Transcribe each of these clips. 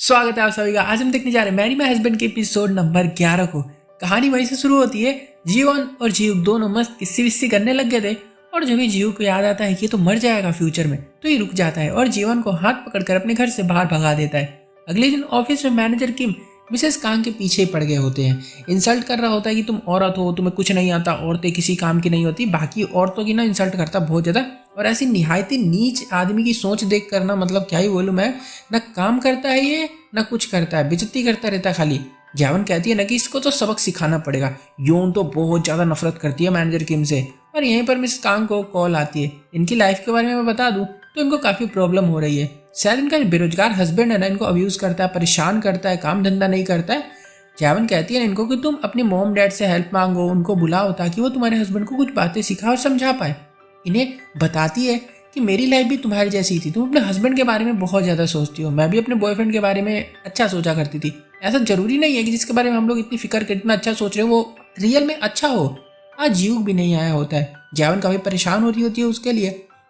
स्वागत है आप सभी का। आज हम देखने जा रहे हैं मैरी माय हस्बैंड के एपिसोड नंबर 11 को। कहानी वहीं से शुरू होती है। जीवन और जीव दोनों मस्त किस्सी विस्सी करने लग गए थे और जब भी जीव को याद आता है कि ये तो मर जाएगा फ्यूचर में, तो ये रुक जाता है और जीवन को हाथ पकड़कर अपने घर से बाहर भगा देता है। अगले दिन ऑफिस में मैनेजर किम मिसेस कांग के पीछे पड़ गए होते हैं। इंसल्ट कर रहा होता है कि तुम औरत हो, तुम्हें कुछ नहीं आता, औरतें किसी काम की नहीं होती। बाकी औरतों की ना इंसल्ट करता बहुत ज़्यादा। और ऐसी निहायती नीच आदमी की सोच देख कर ना, मतलब क्या ही बोलूँ मैं, ना काम करता है ये ना कुछ करता है, बेइज्जती करता रहता खाली। जैवन कहती है ना कि इसको तो सबक सिखाना पड़ेगा। योन तो बहुत ज़्यादा नफरत करती है मैनेजर किम से। और यहीं पर मिस कांग को कॉल आती है। इनकी लाइफ के बारे में मैं बता दूं तो इनको काफ़ी प्रॉब्लम हो रही है। शायद इनका बेरोजगार हस्बैंड है ना, इनको अब्यूज़ करता है, परेशान करता है, काम धंधा नहीं करता है। जैवन कहती है इनको कि तुम अपने मॉम डैड से हेल्प मांगो, उनको बुलाओ ताकि वो तुम्हारे हस्बैंड को कुछ बातें सिखा और समझा पाए। इन्हें बताती है कि मेरी लाइफ भी तुम्हारी जैसी थी, तुम अपने हस्बैंड के बारे में बहुत ज़्यादा सोचती हो, मैं भी अपने बॉयफ्रेंड के बारे में अच्छा सोचा करती थी। ऐसा जरूरी नहीं है कि जिसके बारे में हम लोग इतनी फिक्र कर इतना अच्छा सोच रहे हो वो रियल में अच्छा हो। आज जीव भी नहीं आया होता है। जैवन काफ़ी परेशान हो रही होती है उसके लिए,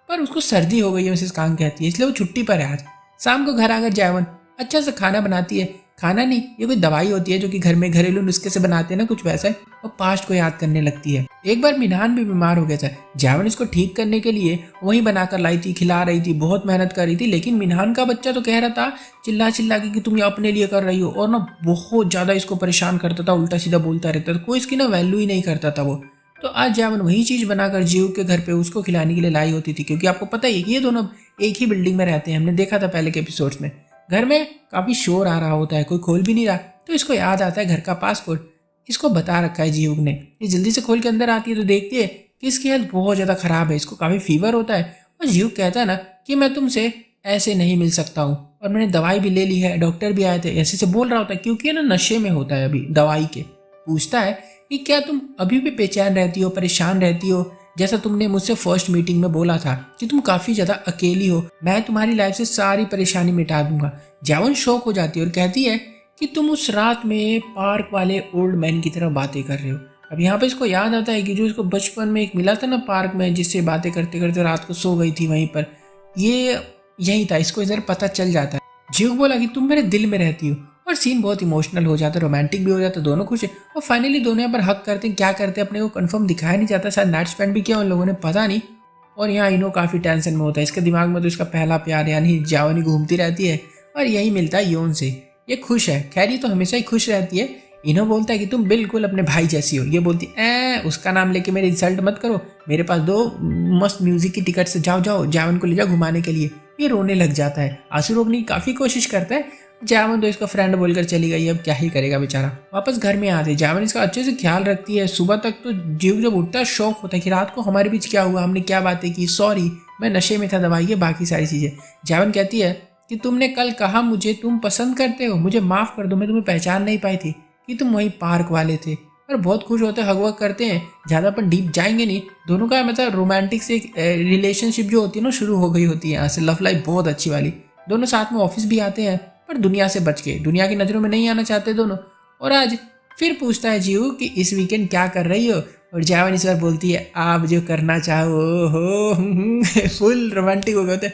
पर उसको सर्दी हो गई है मिसेस कांग कहती है, इसलिए वो छुट्टी पर है आज। शाम को घर आकर जैवन अच्छा से खाना बनाती है। खाना नहीं, ये कोई दवाई होती है जो कि घर में घरेलू नुस्खे से बनाते हैं ना, कुछ वैसा है। और पास्ट को याद करने लगती है। एक बार मिनहान भी बीमार हो गया था। जैवन इसको ठीक करने के लिए वही बनाकर लाई थी, खिला रही थी, बहुत मेहनत कर रही थी। लेकिन मिनहान का बच्चा तो कह रहा था चिल्ला चिल्ला के कि तुम ये अपने लिए कर रही हो, और ना बहुत ज़्यादा इसको परेशान करता था, उल्टा सीधा बोलता रहता था, कोई इसकी ना वैल्यू ही नहीं करता था वो। तो आज जैवन वही चीज़ बनाकर जीव के घर पे उसको खिलाने के लिए लाई होती थी, क्योंकि आपको पता ही है कि ये दोनों एक ही बिल्डिंग में रहते हैं। हमने देखा था पहले के एपिसोड्स में। घर में काफ़ी शोर आ रहा होता है, कोई खोल भी नहीं रहा, तो इसको याद आता है घर का पासपोर्ट। इसको बता रखा है जीव ने। ये जल्दी से खोल के अंदर आती है तो देखती है कि इसकी हेल्थ बहुत ज़्यादा ख़राब है, इसको काफ़ी फीवर होता है। और जीव कहता है ना कि मैं तुमसे ऐसे नहीं मिल सकता हूँ, और मैंने दवाई भी ले ली है, डॉक्टर भी आए थे, ऐसे से बोल रहा होता है क्योंकि ये ना नशे में होता है अभी दवाई के। पूछता है कि क्या तुम अभी भी बेचैन रहती हो, परेशान रहती हो, जैसा तुमने मुझसे फर्स्ट मीटिंग में बोला था कि तुम काफ़ी ज़्यादा अकेली हो, मैं तुम्हारी लाइफ से सारी परेशानी मिटा दूंगा। जैवन शौक हो जाती है और कहती है कि तुम उस रात में पार्क वाले ओल्ड मैन की तरह बातें कर रहे हो। अब यहाँ पे इसको याद आता है कि जो इसको बचपन में एक मिला था ना पार्क में, जिससे बातें करते करते रात को सो गई थी वहीं पर, ये यही था। इसको इधर पता चल जाता है। जीव बोला कि तुम मेरे दिल में रहती हो, और सीन बहुत इमोशनल हो जाता है, रोमांटिक भी हो जाता है, दोनों खुश है। और फाइनली दोनों यहाँ पर हक करते हैं। क्या करते हैं अपने को कंफर्म दिखाया नहीं जाता, शायद नाइट स्पेंड भी किया उन लोगों ने, पता नहीं। और यहाँ इनो काफ़ी टेंशन में होता है। इसके दिमाग में तो इसका पहला प्यार यानी जावनी घूमती रहती है, और यही मिलता है योन से। ये खुश है, खैर ये तो हमेशा ही खुश रहती है। इनो बोलता है कि तुम बिल्कुल अपने भाई जैसी हो। ये बोलती उसका नाम लेके मेरे इंसल्ट मत करो, मेरे पास 2 मस्त म्यूजिक की टिकट से जाओ जाओ, जावन को ले जाओ घुमाने के लिए। ये रोने लग जाता है, आंसू रोकने की काफ़ी कोशिश करता है। जैवन तो इसका फ्रेंड बोलकर चली गई, अब क्या ही करेगा बेचारा। वापस घर में आते जैवन इसका अच्छे से ख्याल रखती है। सुबह तक तो जीव जब उठता है शौक होता है कि रात को हमारे बीच क्या हुआ, हमने क्या बातें की, सॉरी मैं नशे में था, दवाई है, बाकी सारी चीज़ें। जैवन कहती है कि तुमने कल कहा मुझे तुम पसंद करते हो, मुझे माफ़ कर दो, मैं तुम्हें पहचान नहीं पाई थी कि तुम वही पार्क वाले थे। और बहुत खुश होते हैं, हगवग करते हैं। ज़्यादा अपन डीप जाएंगे नहीं। दोनों का मतलब रोमांटिक से एक रिलेशनशिप जो होती है ना शुरू हो गई होती है यहाँ से, लव लाइफ बहुत अच्छी वाली। दोनों साथ में ऑफिस भी आते हैं, पर दुनिया से बच के, दुनिया की नज़रों में नहीं आना चाहते दोनों। और आज फिर पूछता है जीव कि इस वीकेंड क्या कर रही हो, और जैवन इस बार बोलती है आप जो करना चाहो हो। फुल रोमांटिक हो गए होते।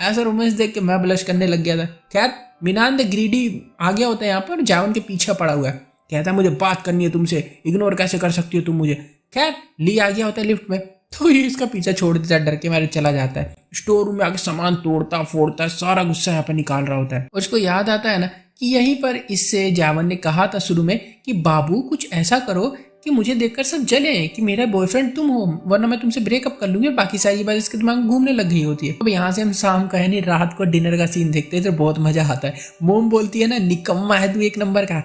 ऐसा रोमांस देख के मैं ब्लश करने लग गया था। खैर मिनान द ग्रीडी आ गया होता है यहाँ पर, जैवन के पीछे पड़ा हुआ है। कहता है मुझे बात करनी है तुमसे, इग्नोर कैसे कर सकती हो तुम मुझे। खैर ली आ गया होता है लिफ्ट में, तो ये इसका पीछा छोड़ देता है, डर के मारे चला जाता है। स्टोर रूम में आके सामान तोड़ता फोड़ता है, सारा गुस्सा यहाँ पर निकाल रहा होता है। और इसको याद आता है ना कि यहीं पर इससे जावन ने कहा था शुरू में कि बाबू कुछ ऐसा करो कि मुझे देखकर सब जले कि मेरा बॉयफ्रेंड तुम हो, वरना मैं तुमसे ब्रेकअप कर लूंगी। और बाकी सारी बात इसके दिमाग में घूमने लग गई होती है। अब यहाँ से हम शाम का है नहीं रात को डिनर का सीन देखते हैं तो बहुत मजा आता है। मोम बोलती है ना निकम्मा है तू एक नंबर का,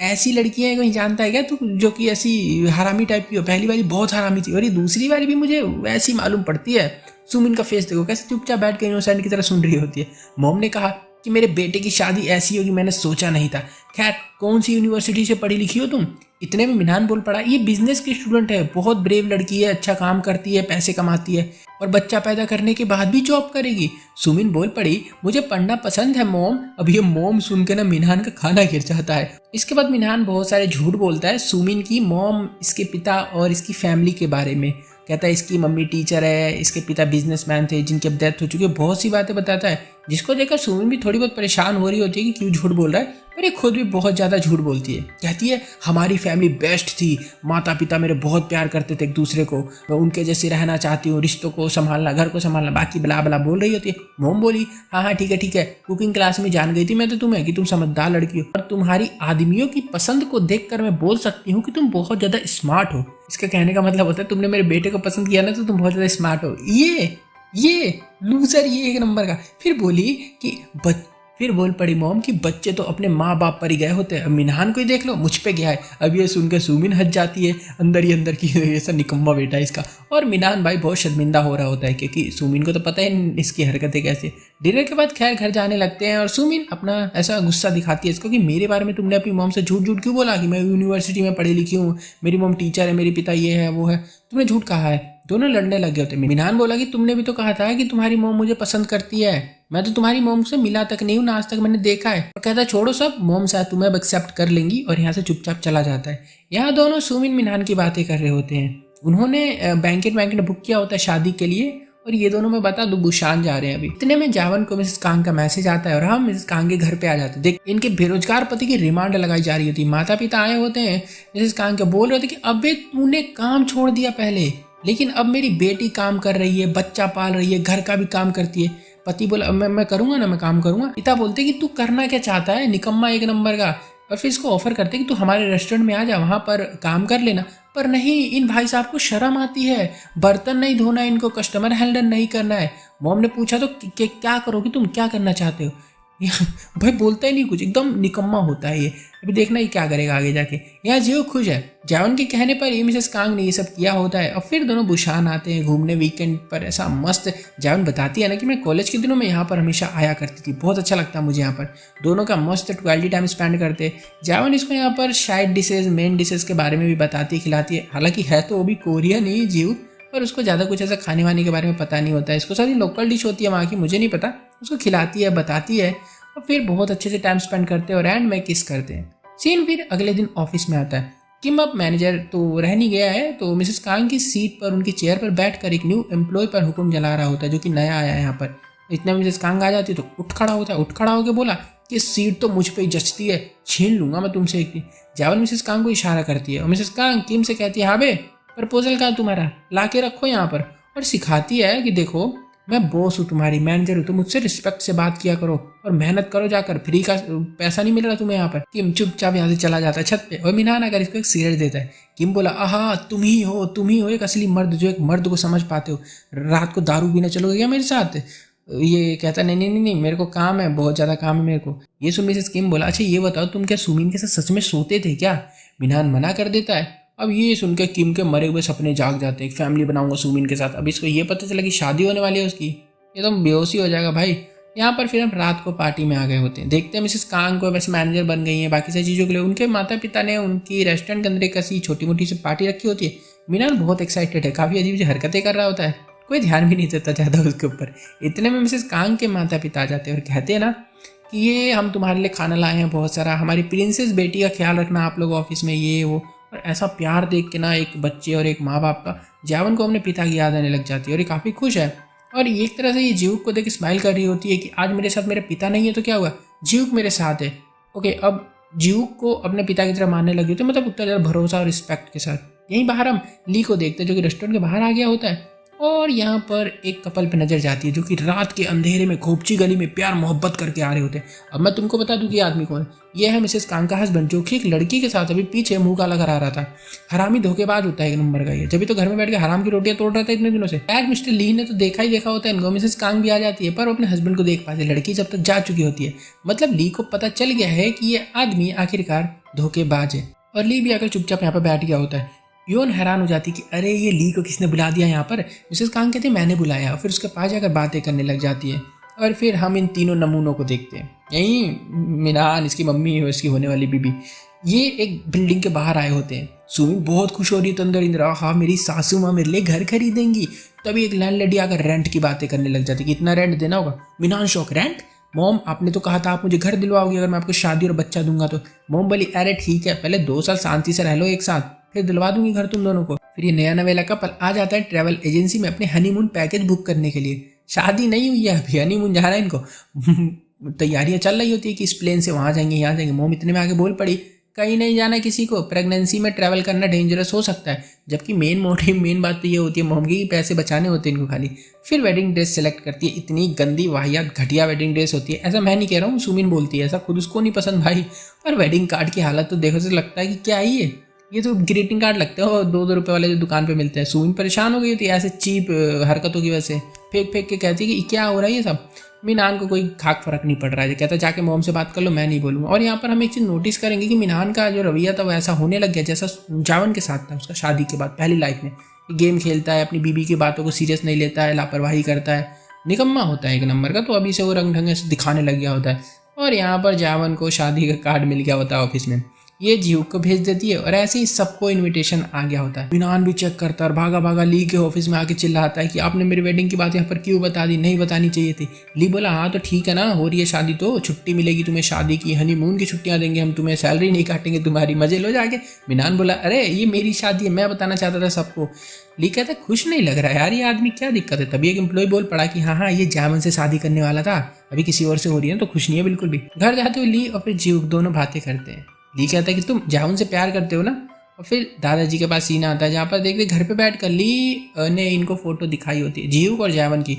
ऐसी लड़की है कोई जानता है क्या तू जो कि ऐसी हरामी टाइप की हो। पहली बारी बहुत हरामी थी और ये दूसरी बारी भी मुझे वैसी मालूम पड़ती है। सुमिन का फेस देखो कैसे चुपचाप बैठ के इनोसेंट की तरह सुन रही होती है। मोम ने कहा कि मेरे बेटे की शादी ऐसी होगी मैंने सोचा नहीं था। खैर कौन सी यूनिवर्सिटी से पढ़ी लिखी हो तुम? इतने में मिनान बोल पड़ा ये बिजनेस की स्टूडेंट है, बहुत ब्रेव लड़की है, अच्छा काम करती है, पैसे कमाती है, और बच्चा पैदा करने के बाद भी जॉब करेगी। सुमिन बोल पड़ी मुझे पढ़ना पसंद है मोम। अब ये मोम सुन के ना मिनान का खाना गिर जाता है। इसके बाद मिनान बहुत सारे झूठ बोलता है सुमिन की मॉम, इसके पिता और इसकी फैमिली के बारे में। कहता है इसकी मम्मी टीचर है, इसके पिता बिजनेसमैन थे जिनकी अब डेथ हो चुकी है, बहुत सी बातें बताता है, जिसको देखकर सुमिन भी थोड़ी बहुत परेशान हो रही होती है कि क्यों झूठ बोल रहा है, पर ये खुद भी बहुत ज़्यादा झूठ बोलती है। कहती है हमारी फैमिली बेस्ट थी, माता पिता मेरे बहुत प्यार करते थे एक दूसरे को, मैं उनके जैसे रहना चाहती हूँ, रिश्तों को संभालना, घर को संभालना, बाकी बला बला बोल रही होती है। मोम बोली हाँ ठीक है, कुकिंग क्लास में जान गई थी मैं तो तुम्हें कि तुम समझदार लड़की हो, और तुम्हारी आदमियों की पसंद को देखकर मैं बोल सकती हूँ कि तुम बहुत ज़्यादा स्मार्ट हो। इसका कहने का मतलब होता है तुमने मेरे बेटे को पसंद किया ना तो तुम बहुत ज़्यादा स्मार्ट हो। ये लूजर, ये एक नंबर का। फिर बोल पड़ी मॉम कि बच्चे तो अपने माँ बाप पर ही गए होते हैं, अब मिनहान को ही देख लो मुझ पे गया है। अब ये सुनकर सुमिन हंस जाती है अंदर ही अंदर की ऐसा निकम्मा बेटा इसका, और मिनहान भाई बहुत शर्मिंदा हो रहा होता है क्योंकि सुमिन को तो पता है इसकी हरकतें कैसे। डिनर के बाद खैर घर जाने लगते हैं और सुमिन अपना ऐसा गुस्सा दिखाती है इसको कि मेरे बारे में तुमने अपनी मॉम से झूठ क्यों बोला कि मैं यूनिवर्सिटी में पढ़ी लिखी हूँ, मेरी मॉम टीचर है, मेरे पिता ये है वो है, तुमने झूठ कहा है। दोनों लड़ने लग गए होते। मिनहान बोला कि तुमने भी तो कहा था कि तुम्हारी मॉम मुझे पसंद करती है, मैं तो तुम्हारी मॉम से मिला तक नहीं हूँ ना, आज तक मैंने देखा है। और कहता छोड़ो सब, मॉम शायद तुम्हें अब एक्सेप्ट कर लेंगी, और यहाँ से चुपचाप चला जाता है। यहाँ दोनों सुमिन मिनहान की बातें कर रहे होते हैं। उन्होंने बैंकेट बुक किया होता है शादी के लिए, और ये दोनों मैं बता दूं बुशान जा रहे हैं। अभी इतने में जावन को मिसेस कांग का मैसेज आता है और हम मिसेस कांग के घर पे आ जाते हैं। देख इनके बेरोजगार पति की रिमांड लगाई जा रही होती है। माता पिता आए होते हैं, मिसेस कांग के बोल रहे थे कि अबे तूने काम छोड़ दिया पहले, लेकिन अब मेरी बेटी काम कर रही है, बच्चा पाल रही है, घर का भी काम करती है। पति बोला मैं करूंगा ना, मैं काम करूंगा। पिता बोलते कि तू करना क्या चाहता है, निकम्मा एक नंबर का। और फिर इसको ऑफर करते कि तू हमारे रेस्टोरेंट में आ जा, वहाँ पर काम कर लेना। पर नहीं, इन भाई साहब को शर्म आती है, बर्तन नहीं धोना, इनको कस्टमर हैंडल नहीं करना है। मॉम ने पूछा तो क्या करोगी तुम, क्या करना चाहते हो? भाई बोलता ही नहीं कुछ, एकदम निकम्मा होता है ये। अभी देखना ही क्या करेगा आगे जाके। यहाँ जियो खुश है, जावन के कहने पर ही मिसेस कांग ने ये सब किया होता है। और फिर दोनों बुशान आते हैं घूमने वीकेंड पर। ऐसा मस्त जावन बताती है ना कि मैं कॉलेज के दिनों में यहाँ पर हमेशा आया करती थी, बहुत अच्छा लगता मुझे यहाँ पर। दोनों का मस्त क्वालिटी टाइम स्पेंड करते। जावन इसको यहाँ पर साइड डिशेज मेन डिशेज के बारे में भी बताती है, खिलाती है। हालांकि है तो वो भी कोरियन ही जीव, पर उसको ज़्यादा कुछ ऐसा खाने वाने के बारे में पता नहीं होता है। इसको सारी लोकल डिश होती है वहाँ की, मुझे नहीं पता। उसको खिलाती है, बताती है, और फिर बहुत अच्छे से टाइम स्पेंड करते हैं और एंड में किस करते हैं। सीन फिर अगले दिन ऑफिस में आता है। किम अब मैनेजर तो रह नहीं गया है, तो मिसेस कांग की सीट पर उनकी चेयर पर बैठकर एक न्यू एम्प्लॉय पर हुक्म जला रहा होता है, जो कि नया आया है यहाँ पर। इतने मिसेस कांग आ जाती है तो उठ खड़ा होता है। उठ खड़ा होकर बोला कि सीट तो मुझ पर ही जचती है, छीन लूंगा मैं तुमसे एक दिन। जावन मिसेस कांग को इशारा करती है और मिसेस कांग किम से कहती है हाँ बे, प्रपोजल कहाँ तुम्हारा, ला के रखो यहाँ पर। और सिखाती है कि देखो मैं बॉस हूँ, तुम्हारी मैनेजर हूँ, तुम मुझसे रिस्पेक्ट से बात किया करो और मेहनत करो जाकर, फ्री का पैसा नहीं मिल रहा तुम्हें यहाँ पर। किम चुपचाप यहाँ से चला जाता है छत पे, और मिनहान आकर इसको एक सिगरेट देता है। किम बोला आहा तुम ही हो एक असली मर्द, जो एक मर्द को समझ पाते हो। रात को दारू पीने चलोगे क्या मेरे साथ? ये कहता नहीं, मेरे को काम है, बहुत ज़्यादा काम है मेरे को। ये सुन मिसेस किम बोला अच्छा ये बताओ तुम क्या सुमिन के साथ सच में सोते थे क्या? मिनहान मना कर देता है। अब ये सुन के किम के मरे हुए सपने जाग जाते हैं, एक फैमिली बनाऊंगा सुमिन के साथ। अब इसको ये पता चला कि शादी होने वाली है उसकी, ये तो बेहोशी हो जाएगा भाई। यहाँ पर फिर हम रात को पार्टी में आ गए होते हैं। देखते हैं मिसेस कांग को वैसे मैनेजर बन गई है, बाकी सारी चीज़ों के लिए उनके माता पिता ने उनकी रेस्टोरेंट के अंदर एक ऐसी छोटी मोटी सी पार्टी रखी होती है। मिनहान बहुत एक्साइटेड है, काफ़ी अजीब सी हरकतें कर रहा होता है, कोई ध्यान भी नहीं देता ज़्यादा उसके ऊपर। इतने में मिसेस कांग के माता पिता आ जाते हैं और कहते हैं ना कि ये हम तुम्हारे लिए खाना लाए हैं बहुत सारा, हमारी प्रिंसेस बेटी का ख्याल रखना आप लोग ऑफिस में, ये वो। और ऐसा प्यार देख के ना एक बच्चे और एक माँ बाप का, जावन को अपने पिता की याद आने लग जाती है और ये काफ़ी खुश है। और एक तरह से ये जीवक को देख के स्माइल कर रही होती है कि आज मेरे साथ मेरे पिता नहीं है तो क्या हुआ, जीवक मेरे साथ है। ओके, अब जीवक को अपने पिता की तरह मानने लगी तो मतलब उतना ज़्यादा भरोसा और रिस्पेक्ट के साथ। यहीं बाहर हम ली को देखते हैं जो कि रेस्टोरेंट के बाहर आ गया होता है, और यहाँ पर एक कपल पे नजर जाती है जो कि रात के अंधेरे में खोपची गली में प्यार मोहब्बत करके आ रहे होते हैं। अब मैं तुमको बता दूं कि आदमी कौन है। ये है मिसेस कांग का हस्बैंड, जो कि एक लड़की के साथ अभी पीछे मुंह काला करा रहा था। हरामी धोखेबाज होता है एक नंबर का ये, जब भी तो घर में बैठ के हराम की रोटियां तोड़ रहा था इतने दिनों से। शायद मिस्टर ली ने तो देखा ही देखा होता है इनको। मिसेस कांग भी आ जाती है पर वो अपने हस्बैंड को देख पाती है, लड़की जब तक जा चुकी होती है। मतलब ली को पता चल गया है कि ये आदमी आखिरकार धोखेबाज है, और ली भी आकर चुपचाप यहाँ पर बैठ गया होता है। योन हैरान हो जाती कि अरे ये ली को किसने बुला दिया यहाँ पर। मिसेस कांग कहती मैंने बुलाया, और फिर उसके पास जाकर बातें करने लग जाती है। और फिर हम इन तीनों नमूनों को देखते हैं। यही मिनहान, इसकी मम्मी और इसकी होने वाली बीबी, ये एक बिल्डिंग के बाहर आए होते हैं। सुमिन बहुत खुश हो रही है तो अंदर इंदिरा, हाँ मेरी सासू माँ मेरे लिए घर खरीदेंगी। तभी एक लैंडलेडी आकर रेंट की बातें करने लग जाती कि इतना रेंट देना होगा। मिनहान शौक, रेंट? मॉम आपने तो कहा था आप मुझे घर दिलवाओगी अगर मैं आपको शादी और बच्चा दूंगा तो। मॉम बोली अरे ठीक है, पहले 2 साल शांति से रह लो एक साथ, फिर दिलवा दूंगी घर तुम दोनों को। फिर ये नया नवेला कपल आ जाता है ट्रैवल एजेंसी में अपने हनीमून पैकेज बुक करने के लिए। शादी नहीं हुई है अभी, हनीमून जा रहा है इनको। तैयारियां चल रही होती है कि इस प्लेन से वहाँ जाएंगे यहाँ जाएंगे। मोम इतने में आगे बोल पड़ी, कहीं नहीं जाना किसी को, प्रेगनेंसी में ट्रैवल करना डेंजरस हो सकता है। जबकि मेन बात तो ये होती है मोम की पैसे बचाने होते हैं इनको खाली। फिर वेडिंग ड्रेस सेलेक्ट करती है, इतनी गंदी वाहियात घटिया वेडिंग ड्रेस होती है। ऐसा मैं नहीं कह रहा हूँ, सुमिन बोलती है ऐसा, खुद उसको नहीं पसंद भाई। और वेडिंग कार्ड की हालत तो देखो से लगता है कि क्या ही है ये तो ग्रीटिंग कार्ड लगते हो 2-2 रुपए वाले जो दुकान पे मिलते हैं। सुमिन परेशान हो गई थी ऐसे चीप हरकतों की वजह से, फेंक के कहती है कि क्या हो रहा है ये सब। मीनान को कोई खाक फर्क नहीं पड़ रहा है, कहता जाके मोम से बात कर लो, मैं नहीं बोलूँगा। और यहाँ पर हम एक चीज़ नोटिस करेंगे कि मीनान का जो रवैया था वो ऐसा होने लग गया जैसा जावन के साथ था उसका शादी के बाद पहली लाइफ में। गेम खेलता है, अपनी बीबी की बातों को सीरियस नहीं लेता है, लापरवाही करता है, निकम्मा होता है एक नंबर का। तो अभी से वो रंग ढंग से दिखाने लग गया होता है। और यहाँ पर जावन को शादी का कार्ड मिल गया होता है ऑफिस में, ये जीव को भेज देती है और ऐसे ही सबको इनविटेशन आ गया होता है। मीनान भी चेक करता है और भागा भागा ली के ऑफिस में आके चिल्लाता है कि आपने मेरी वेडिंग की बात यहाँ पर क्यों बता दी, नहीं बतानी चाहिए थी। ली बोला हाँ तो ठीक है ना, हो रही है शादी तो छुट्टी मिलेगी तुम्हें शादी की, हनीमून की छुट्टियां देंगे हम तुम्हें, सैलरी नहीं काटेंगे तुम्हारी, मजे लो जाके। मीनान बोला अरे ये मेरी शादी है, मैं बताना चाहता था सबको। ली कहता खुश नहीं लग रहा है यार ये आदमी, क्या दिक्कत है। तभी एक एम्प्लॉय बोल पड़ा कि हाँ ये जामन से शादी करने वाला था, अभी किसी और से हो रही है तो खुश नहीं है बिल्कुल भी। घर जाते हुए ली और फिर जीव दोनों बातें करते हैं। ली कहता है कि तुम जावन से प्यार करते हो ना। और फिर दादाजी के पास सीन आता है जहाँ पर देखते घर पे बैठ कर ली ने इनको फोटो दिखाई होती है जीव और जावन की,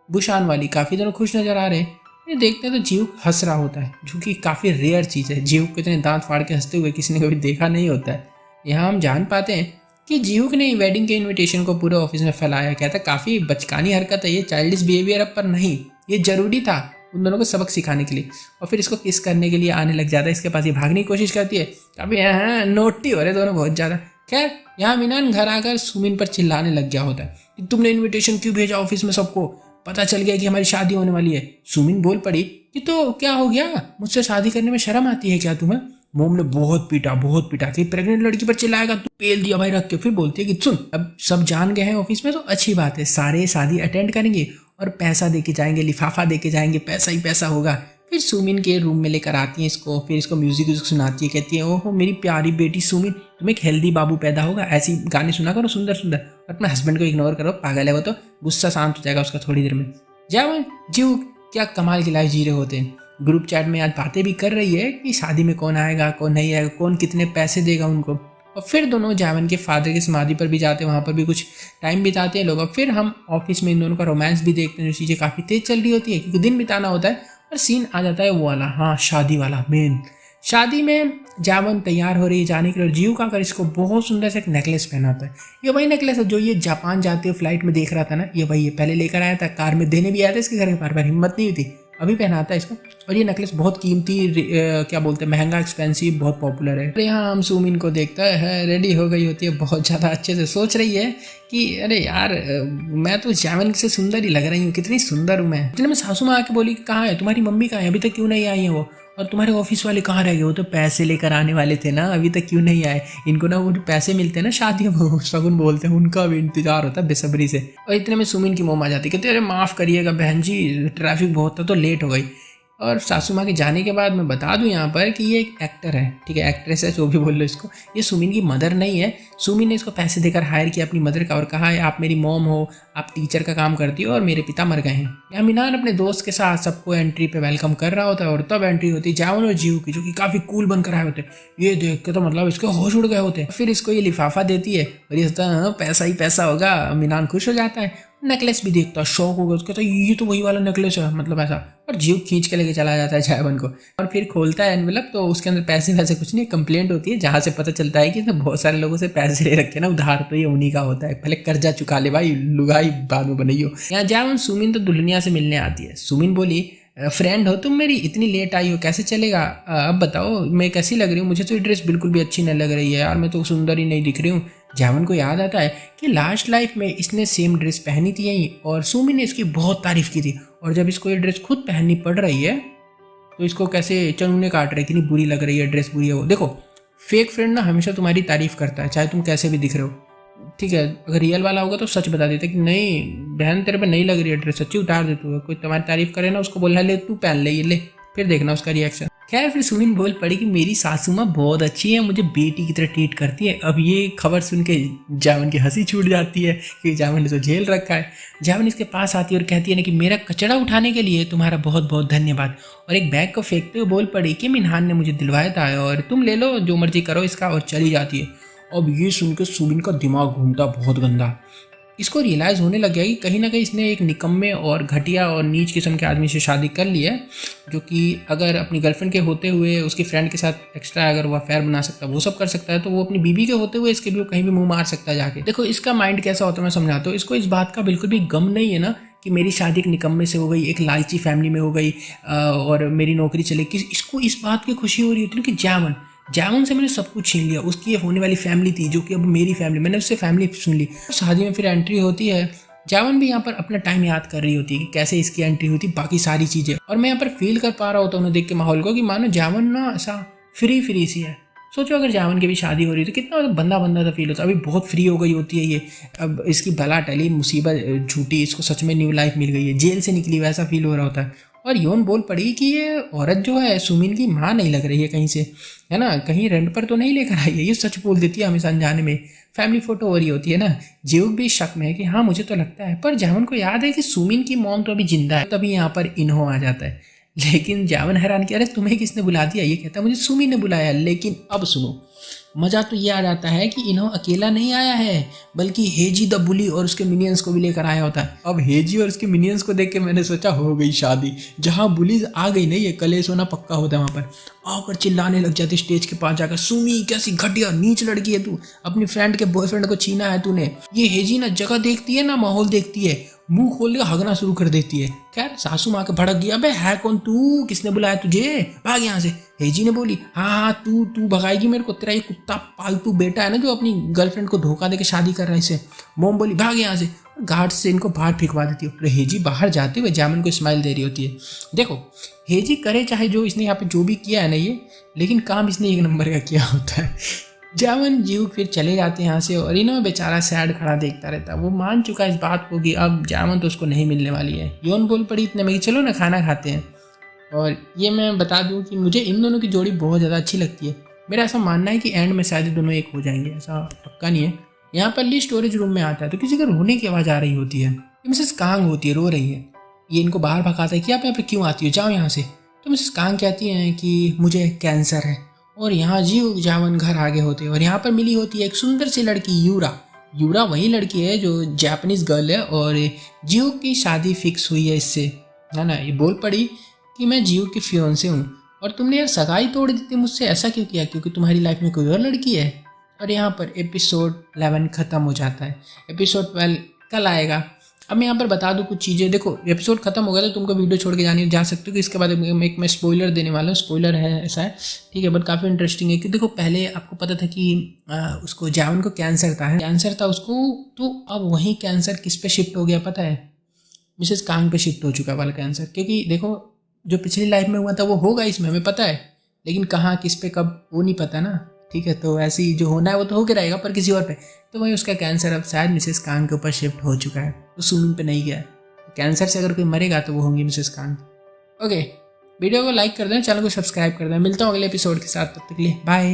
बुशान वाली। काफ़ी दोनों खुश नज़र आ रहे हैं। ये देखते हैं तो जीव हंस रहा होता है जो कि काफ़ी रेयर चीज़ है। जीव को इतने दांत फाड़ के हंसते हुए किसी ने कभी देखा नहीं होता है। यहाँ हम जान पाते हैं कि जीव ने वेडिंग के इन्विटेशन को पूरे ऑफिस में फैलाया। कहता है काफ़ी बचकानी हरकत है ये, चाइल्डिश बिहेवियर अब पर नहीं, ये जरूरी था उन दोनों को सबक सिखाने के लिए। और फिर इसको किस करने के लिए आने लग जाता है इसके पास, ये भागने की कोशिश करती है। अभी यहाँ नोटी हो रहे दोनों बहुत ज़्यादा। खैर यहाँ मीनान घर आकर सुमिन पर चिल्लाने लग गया होता है कि तुमने इनविटेशन क्यों भेजा ऑफिस में, सबको पता चल गया कि हमारी शादी होने वाली है। सुमिन बोल पड़ी कि तो क्या हो गया, मुझसे शादी करने में शर्म आती है क्या तुम्हें। मोम ने बहुत पीटा कि प्रेग्नेंट लड़की पर चिल्लाएगा, तू पेल दिया भाई रख के। फिर बोलती है कि सुन अब सब जान गए हैं ऑफिस में तो अच्छी बात है, सारे शादी अटेंड करेंगे और पैसा दे के जाएंगे, लिफाफा दे के जाएंगे, पैसा ही पैसा होगा। फिर सुमिन के रूम में लेकर आती है इसको, फिर इसको म्यूजिक सुनाती है, कहती है ओहो मेरी प्यारी बेटी सुमिन, तुम्हें एक हेल्दी बाबू पैदा होगा, ऐसी गाने सुना करो सुंदर सुंदर, और अपने हस्बैंड को इग्नोर करो, पागल है वो तो, गुस्सा शांत हो जाएगा उसका थोड़ी देर में। जावन जीव क्या कमाल की लाइफ जी रहे होते हैं। ग्रुप चैट में आज बातें भी कर रही है कि शादी में कौन आएगा कौन नहीं आएगा, कौन कितने पैसे देगा उनको। और फिर दोनों जावन के फादर की समाधि पर भी जाते हैं, वहाँ पर भी कुछ टाइम बिताते हैं लोग। और फिर हम ऑफिस में इन दोनों का रोमांस भी देखते हैं, जो चीज़ें काफ़ी तेज चल रही होती है क्योंकि दिन बिताना होता है। और सीन आ जाता है वो वाला, हाँ शादी वाला मेन। शादी में जावन तैयार हो रही है जाने के लिए और जीव का कर इसको बहुत सुंदर से एक नेकलेस पहनाता है। ये वही नेकलेस है जो ये जापान जाते हुए फ्लाइट में देख रहा था ना, ये वही है। पहले लेकर आया था, कार में देने भी आया था इसके घर में, बार हिम्मत नहीं हुई थी, अभी पहनाता है इसको। और ये नेकलेस बहुत कीमती, क्या बोलते हैं, महंगा, एक्सपेंसिव, बहुत पॉपुलर है। अरे यहाँ हम सुमिन को देखता है रेडी हो गई होती है, बहुत ज़्यादा अच्छे से सोच रही है कि अरे यार मैं तो जावन से सुंदर ही लग रही हूँ, कितनी सुंदर हूँ मैं। इतने में सासू माँ आके बोली कहाँ है तुम्हारी मम्मी, कहाँ है, अभी तक क्यों नहीं आई है वो, और तुम्हारे ऑफिस वाले कहाँ रह गए, वो तो पैसे लेकर आने वाले थे ना, अभी तक क्यों नहीं आए। इनको ना वो पैसे मिलते हैं ना शादियों में, शगुन बोलते हैं, उनका भी इंतजार होता है बेसब्री से। और इतने में सुमिन की मोम आ जाती है, कहते अरे माफ़ करिएगा बहन जी, ट्रैफिक बहुत था तो लेट हो गई। और सासू माँ के जाने के बाद मैं बता दूं यहाँ पर कि ये एक एक्टर है, ठीक है, एक्ट्रेस है, जो भी बोल लो इसको। ये सुमिन की मदर नहीं है। सुमिन ने इसको पैसे देकर हायर किया अपनी मदर का और कहा है आप मेरी मॉम हो, आप टीचर का काम करती हो और मेरे पिता मर गए हैं। यहाँ मीनान अपने दोस्त के साथ सबको एंट्री पे वेलकम कर रहा होता है और तब एंट्री होती है जावन और जीव की, जो कि काफ़ी कूल बनकर आए होते हैं। ये देख के तो मतलब इसके होश उड़ गए होते हैं। फिर इसको ये लिफाफा देती है और ये सोचता है पैसा ही पैसा होगा। मीनान खुश हो जाता है, नेकलेस भी देखता है, शौक हो गया उसका, तो ये तो वही वाला नेकलेस है, मतलब ऐसा। और जीव खींच के लेके चला जाता है जावन को और फिर खोलता है एनवेलप, तो उसके अंदर पैसे वैसे कुछ नहीं, कंप्लेंट होती है जहाँ से पता चलता है कि इसने बहुत सारे लोगों से पैसे ले रखे ना उधार, तो ये उन्हीं का होता है, पहले कर्जा चुका ले भाई, लुगाई बाद में बनाइयो। यहाँ जावन सुमिन तो दुल्हनिया से मिलने आती है। सुमिन बोली फ्रेंड हो तुम मेरी, इतनी लेट आई हो, कैसे चलेगा, अब बताओ मैं कैसी लग रही हूँ, मुझे तो ये ड्रेस बिल्कुल भी अच्छी नहीं लग रही है यार, मैं तो सुंदर ही नहीं दिख रही हूँ। जावन को याद आता है कि लास्ट लाइफ में इसने सेम ड्रेस पहनी थी यही और सुमिन ने इसकी बहुत तारीफ की थी, और जब इसको ये ड्रेस खुद पहननी पड़ रही है तो इसको कैसे चनूने काट रहे, कितनी बुरी लग रही है, ड्रेस बुरी है वो। देखो फेक फ्रेंड ना हमेशा तुम्हारी तारीफ करता है, चाहे तुम कैसे भी दिख रहे हो, ठीक है। अगर रियल वाला होगा तो सच बता देता कि नहीं बहन तेरे पे नहीं लग रही है ड्रेस, सच्ची उतार दे तू। कोई तुम्हारी तारीफ करे ना उसको बोलना ले तू पहन ले ये ले, फिर देखना उसका रिएक्शन। खैर फिर सुमिन बोल पड़ी कि मेरी सासू माँ बहुत अच्छी है, मुझे बेटी की तरह ट्रीट करती है। अब ये खबर सुन के जावन की हंसी छूट जाती है कि जावन ने तो झेल रखा है। जावन इसके पास आती है और कहती है ना कि मेरा कचरा उठाने के लिए तुम्हारा बहुत बहुत धन्यवाद, और एक बैग को फेंकते हुए बोल पड़ी कि मिनहान ने मुझे दिलवाया था और तुम ले लो जो मर्जी करो इसका, और चली जाती है। अब ये सुन के सुमिन का दिमाग घूमता बहुत गंदा। इसको रियलाइज़ होने लग गया कि कहीं ना कहीं इसने एक निकम्मे और घटिया और नीच किस्म के आदमी से शादी कर ली है, जो कि अगर अपनी गर्लफ्रेंड के होते हुए उसकी फ्रेंड के साथ एक्स्ट्रा अगर वो अफेयर बना सकता है, वो सब कर सकता है, तो वो अपनी बीबी के होते हुए इसके भी कहीं भी मुंह मार सकता है जाके। देखो इसका माइंड कैसा होता है मैं समझाता हूँ। इसको इस बात का बिल्कुल भी गम नहीं है ना कि मेरी शादी एक निकम्मे से हो गई, एक लालची फैमिली में हो गई और मेरी नौकरी चले गई। इसको इस बात की खुशी हो रही होती है कि जामुन से मैंने सब कुछ छीन लिया। उसकी ये होने वाली फैमिली थी जो कि अब मेरी फैमिली, मैंने उससे फैमिली सुन ली। शादी में फिर एंट्री होती है। जामुन भी यहाँ पर अपना टाइम याद कर रही होती है कि कैसे इसकी एंट्री हुई थी, बाकी सारी चीज़ें। और मैं यहाँ पर फील कर पा रहा होता हूँ देख के माहौल को कि मानो जामुन ना ऐसा फ्री सी है। सोचो अगर जामुन की भी शादी हो रही तो कितना बंदा बंदा सा फील होता। अभी बहुत फ्री हो गई होती है ये, अब इसकी बला टली, मुसीबत झूठी, इसको सच में न्यू लाइफ मिल गई है, जेल से निकली वैसा फील हो रहा होता है। और योन बोल पड़ी कि ये औरत जो है सुमिन की माँ नहीं लग रही है कहीं से, है ना, कहीं रेंट पर तो नहीं लेकर आई है। ये सच बोल देती है हमेशा अनजाने में। फैमिली फोटो हो रही होती है ना। जीवक भी शक में है कि हाँ मुझे तो लगता है, पर जावन को याद है कि सुमिन की मॉम तो अभी जिंदा है। तभी यहाँ पर इन्हो आ जाता है। लेकिन जावन हैरान किया, अरे तुम्हें किसने बुला दिया? ये कहता है मुझे सुमिन ने बुलाया। लेकिन अब सुनो, मज़ा तो ये आ जाता है कि इन्हों अकेला नहीं आया है, बल्कि हेजी द बुली और उसके मिनियंस को भी लेकर आया होता है। अब हेजी और उसके मिनियंस को देख के मैंने सोचा हो गई शादी। जहाँ बुलीज आ गई नहीं, ये कलेश होना पक्का होता है। वहाँ पर आकर चिल्लाने लग जाते स्टेज के पास जाकर, सुमी कैसी घटिया नीच लड़की है तू, अपनी फ्रेंड के बॉयफ्रेंड को छीना है तूने। ये हेजी ना जगह देखती है ना माहौल देखती है, मुंह खोल के हगना शुरू कर देती है। खैर सासू माँ के भड़क गया, अबे है कौन तू, किसने बुलाया तुझे, भाग यहाँ से। हेजी ने बोली हाँ तू भगाएगी मेरे को, तेरा ये कुत्ता पालतू बेटा है ना जो अपनी गर्लफ्रेंड को धोखा देके शादी कर रहा है इसे। मोम बोली भाग यहाँ से, गार्ड से इनको बाहर फेंकवा देती है। हेजी बाहर जाते हुए जामुन को स्माइल दे रही होती है। देखो हेजी करे चाहे जो, इसने यहाँ पे जो भी किया है ना ये, लेकिन काम इसने एक नंबर का किया होता है। जावन जीव फिर चले जाते हैं यहाँ से, और इन्हों बेचारा सैड खड़ा देखता रहता है। वो मान चुका है इस बात को कि अब जावन तो उसको नहीं मिलने वाली है। योन बोल पड़ी इतने में कि चलो ना खाना खाते हैं। और ये मैं बता दूं कि मुझे इन दोनों की जोड़ी बहुत ज़्यादा अच्छी लगती है। मेरा ऐसा मानना है कि एंड में शायद दोनों एक हो जाएंगे, ऐसा पक्का नहीं है। यहाँ पर ली स्टोरेज रूम में आता है तो किसी का रोने की आवाज़ आ रही होती है। मिसेस कांग होती है, रो रही है। ये इनको बाहर भगाता है कि आप यहाँ पे क्यों आती हो, जाओ यहाँ से। तो मिसेस कांग कहती हैं कि मुझे कैंसर है। और यहाँ जीव जावन घर आगे होते हैं और यहाँ पर मिली होती है एक सुंदर सी लड़की यूरा वही लड़की है जो जापानीज गर्ल है, और जीव की शादी फिक्स हुई है इससे, है ना। ये बोल पड़ी कि मैं जीव की फियोंसे हूँ और तुमने यार सगाई तोड़ दी थी मुझसे, ऐसा क्यों किया, क्योंकि तुम्हारी लाइफ में कोई और लड़की है। और यहाँ पर एपिसोड 11 ख़त्म हो जाता है। एपिसोड 12 कल आएगा। अब मैं यहाँ पर बता दूँ कुछ चीज़ें। देखो एपिसोड खत्म हो गया तो तुमको वीडियो छोड़ के जा सकते हो कि इसके बाद एक मैं स्पॉइलर देने वाला हूँ। स्पॉइलर है ऐसा है, ठीक है, बट काफ़ी इंटरेस्टिंग है कि देखो पहले आपको पता था कि उसको जावन को कैंसर था उसको, तो अब वही कैंसर किस पे शिफ्ट हो गया पता है? मिसेस कांग पे शिफ्ट हो चुका वाला कैंसर। क्योंकि देखो जो पिछली लाइफ में हुआ था वो होगा इसमें, हमें पता है, लेकिन कहाँ किस पे कब वो नहीं पता ना, ठीक है। तो ऐसे ही जो होना है वो तो होके रहेगा, पर किसी और पे। तो वही उसका कैंसर अब शायद मिसेस कांग के ऊपर शिफ्ट हो चुका है, तो सुमिन पे नहीं गया। कैंसर से अगर कोई मरेगा तो वो होंगी मिसेस कांग। ओके, वीडियो को लाइक कर दें, चैनल को सब्सक्राइब कर दें। मिलता हूँ अगले एपिसोड के साथ, तब तक के लिए बाय।